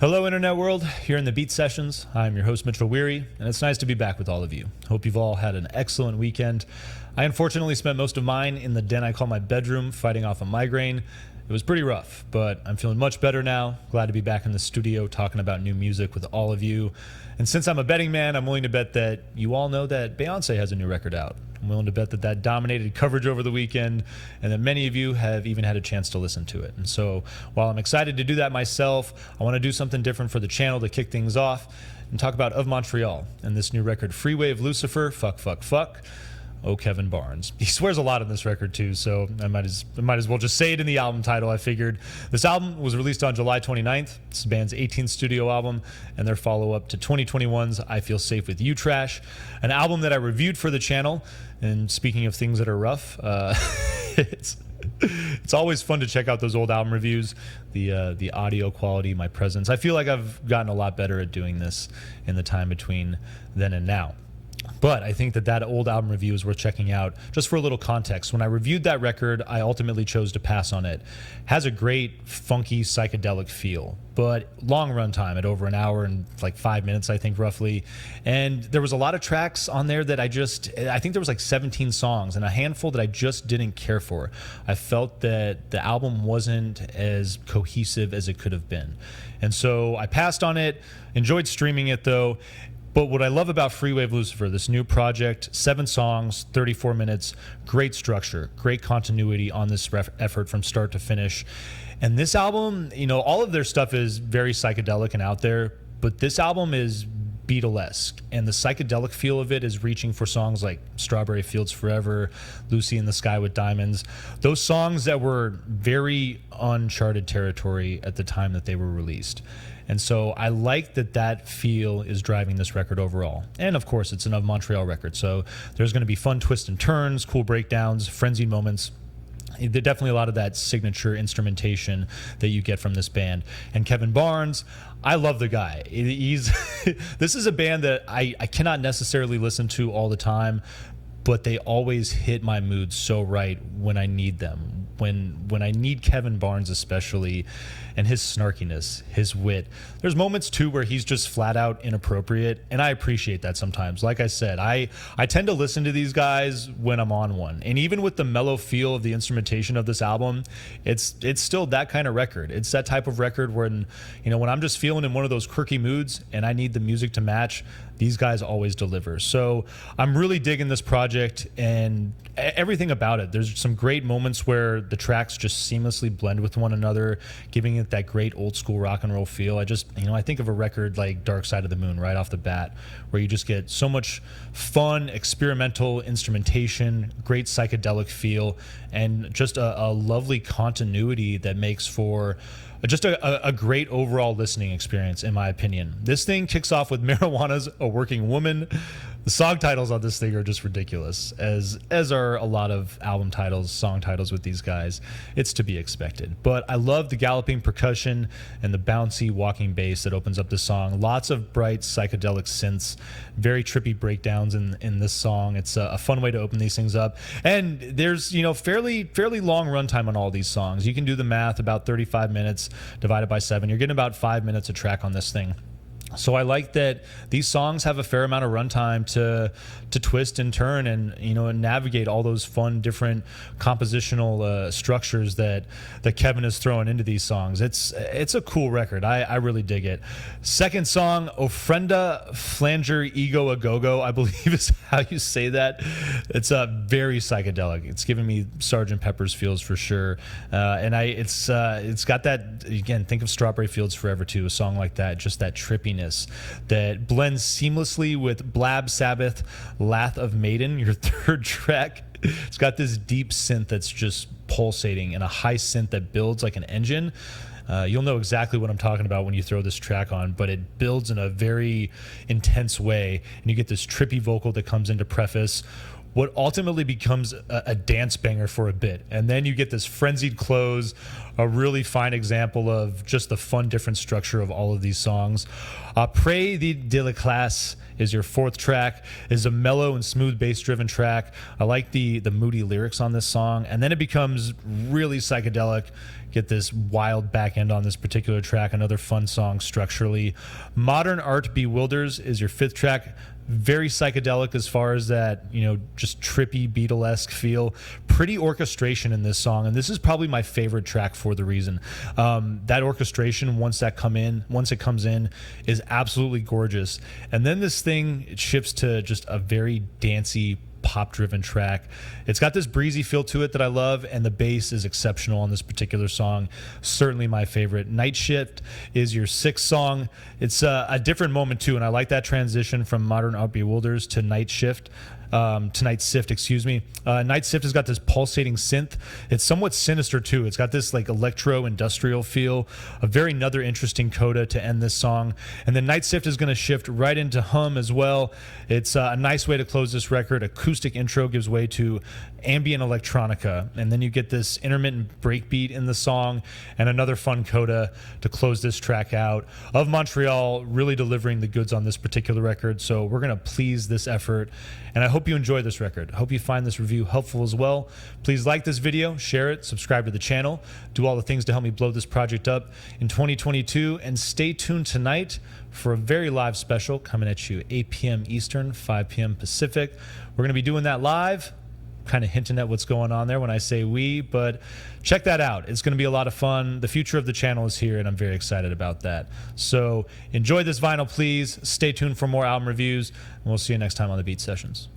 Hello, Internet world. Here in the Beat Sessions, I'm your host, Mitchell Weary, and it's nice to be back with all of you. Hope you've all had an excellent weekend. I unfortunately spent most of mine in the den I call my bedroom, fighting off a migraine. It was pretty rough, but I'm feeling much better now. Glad to be back in the studio talking about new music with all of you. And since I'm a betting man, I'm willing to bet that you all know that Beyonce has a new record out. I'm willing to bet that that dominated coverage over the weekend and that many of you have even had a chance to listen to it. And so while I'm excited to do that myself, I want to do something different for the channel to kick things off and talk about Of Montreal and this new record, Freewave Lucifer, Fuck, Fuck, Fuck. Oh, Kevin Barnes. He swears a lot on this record too, so I might as well just say it in the album title. I figured this album was released on July 29th. It's the band's 18th studio album and their follow-up to 2021's I Feel Safe With You Trash, an album that I reviewed for the channel. And speaking of things that are rough, it's always fun to check out those old album reviews, the audio quality, my presence. I feel like I've gotten a lot better at doing this in the time between then and now. But I think that old album review is worth checking out. Just for a little context, when I reviewed that record, I ultimately chose to pass on it. Has a great, funky, psychedelic feel, but long runtime at over an hour and like 5 minutes, I think, roughly. And there was a lot of tracks on there that I think there was like 17 songs and a handful that I just didn't care for. I felt that the album wasn't as cohesive as it could have been. And so I passed on it, enjoyed streaming it though. But what I love about Freewave Lucifer, this new project, 7 songs, 34 minutes, great structure, great continuity on this effort from start to finish. And this album, you know, all of their stuff is very psychedelic and out there, but this album is Beatlesque, and the psychedelic feel of it is reaching for songs like Strawberry Fields Forever, Lucy in the Sky with Diamonds, those songs that were very uncharted territory at the time that they were released. And so I like that feel is driving this record overall. And of course, it's an Of Montreal record, so there's going to be fun twists and turns, cool breakdowns, frenzied moments. There's definitely a lot of that signature instrumentation that you get from this band. And Kevin Barnes, I love the guy. This is a band that I cannot necessarily listen to all the time, but they always hit my mood so right when I need them. When I need Kevin Barnes especially, and his snarkiness, his wit. There's moments too where he's just flat out inappropriate, and I appreciate that sometimes. Like I said, I tend to listen to these guys when I'm on one. And even with the mellow feel of the instrumentation of this album, it's still that kind of record. It's that type of record when I'm just feeling in one of those quirky moods and I need the music to match, these guys always deliver. So I'm really digging this project and everything about it. There's some great moments where the tracks just seamlessly blend with one another, giving it that great old school rock and roll feel. I think of a record like Dark Side of the Moon right off the bat, where you just get so much fun, experimental instrumentation, great psychedelic feel, and just a lovely continuity that makes for just a great overall listening experience, in my opinion. This thing kicks off with Marijuana's A Working Woman. The song titles on this thing are just ridiculous, as are a lot of album titles, song titles with these guys. It's to be expected. But I love the galloping percussion and the bouncy walking bass that opens up the song. Lots of bright psychedelic synths, very trippy breakdowns in this song. It's a fun way to open these things up. And there's fairly long runtime on all these songs. You can do the math, about 35 minutes divided by 7. You're getting about 5 minutes a track on this thing. So I like that these songs have a fair amount of runtime to twist and turn and and navigate all those fun different compositional structures that Kevin is throwing into these songs. It's a cool record. I really dig it. Second song, Ofrenda Flanger Ego a Go-Go, I believe is how you say that. It's very psychedelic. It's giving me Sgt. Pepper's feels for sure. It's got that, again, think of Strawberry Fields Forever too, a song like that, just that trippiness that blends seamlessly with Blab Sabbath, Lath of Maiden, your third track. It's got this deep synth that's just pulsating and a high synth that builds like an engine. You'll know exactly what I'm talking about when you throw this track on, but it builds in a very intense way, and you get this trippy vocal that comes into preface what ultimately becomes a dance banger for a bit. And then you get this frenzied close, a really fine example of just the fun, different structure of all of these songs. Près de la Classe is your fourth track. Is a mellow and smooth bass-driven track. I like the moody lyrics on this song, and then it becomes really psychedelic. Get this wild back end on this particular track. Another fun song structurally. Modern Art Bewilders is your fifth track. Very psychedelic as far as that, just trippy Beatlesque feel. Pretty orchestration in this song, and this is probably my favorite track for the reason. That orchestration, once it comes in, is absolutely gorgeous. And then this thing, it shifts to just a very dancey, pop-driven track. It's got this breezy feel to it that I love, and the bass is exceptional on this particular song. Certainly my favorite. Night Shift is your sixth song. It's a different moment too, and I like that transition from Modern Art Bewilders to Night Shift. Night Sift, excuse me. Night Sift has got this pulsating synth. It's somewhat sinister too. It's got this like electro-industrial feel. Another interesting coda to end this song. And then Night Sift is going to shift right into hum as well. It's a nice way to close this record. Acoustic intro gives way to ambient electronica, and then you get this intermittent breakbeat in the song, and another fun coda to close this track out. Of Montreal, really delivering the goods on this particular record, so we're going to please this effort, and I hope you enjoy this record. I hope you find this review helpful as well. Please like this video, share it, subscribe to the channel, do all the things to help me blow this project up in 2022, and stay tuned tonight for a very live special coming at you 8 p.m. Eastern, 5 p.m. Pacific. We're going to be doing that live, kind of hinting at what's going on there when I say we, but check that out. It's going to be a lot of fun. The future of the channel is here, and I'm very excited about that. So enjoy this vinyl, please. Stay tuned for more album reviews, and we'll see you next time on the Beat Sessions.